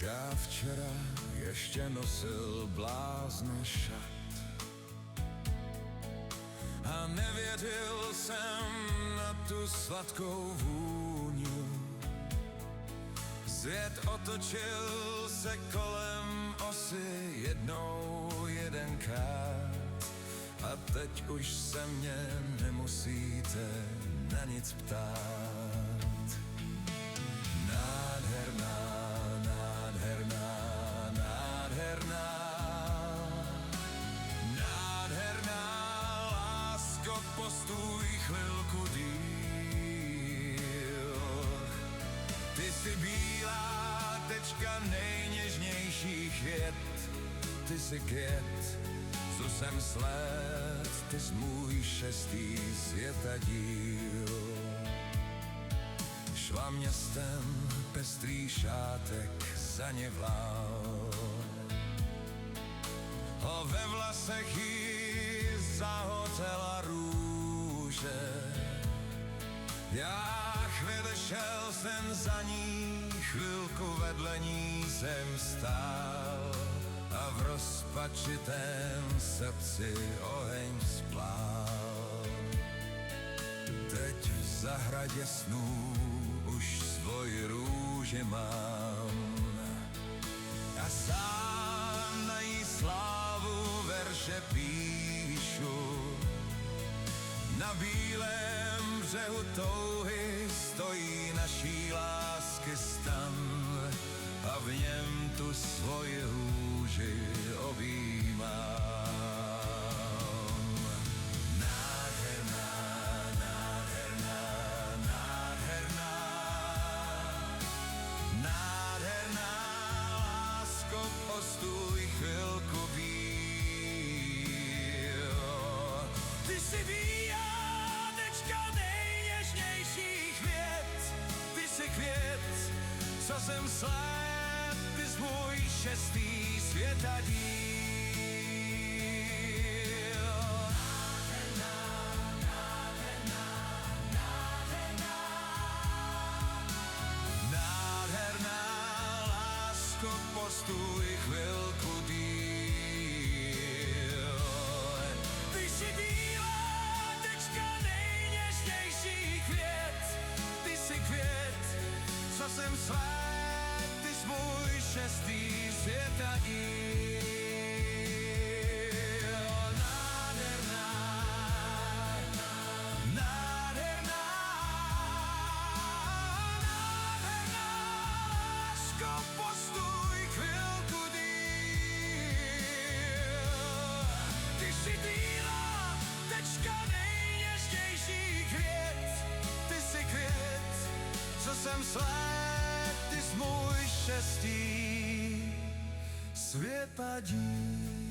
Já včera ještě nosil blázne šat a nevěřil jsem na tu sladkou vůni. Svět otočil se kolem osy jednou jedenkrát a teď už se mě nemusíte na nic ptát. Nádherná, nádherná, nádherná, nádherná lásko, postůj chvilku díl. Ty jsi bílá tečka nejněžnějších vět, ty jsi květ, co jsem sled, ty jsi můj šestý světadíl. Šla městem pestrý šátek za ně vlál, a ve vlasech jí zahotela růže. Já chvíli šel jsem za ní, chvilku vedle ní jsem stál a v rozpačitém srdci oheň vzplál. Teď v zahradě snů už svoji růži mám a sám na jí slávu verše píšu. Na bílém břehu touhy stojí naší lásky stan a v něm tu svoji růži objímám. Nádherná, nádherná, nádherná, nádherná lásko, postůj chvilku díl. Ty jsi výjádečka nejněžnějších vět, ty jsi květ, co jsem sled, ty jsi můj šestý světadíl. Nádherná, nádherná, nádherná, nádherná lásko, postůj chvilku díl. Ty jsi bílá tečka nejněžnějších vět, ty jsi květ, co jsem sled, ty jsi můj šestý světadíl. Nádherná, nádherná, nádherná lásko, postůj chvilku díl. Ty jsi bílá tečka nejněžnějších vět, ty jsi květ, co jsem sled, ty jsi můj šestý světadíl.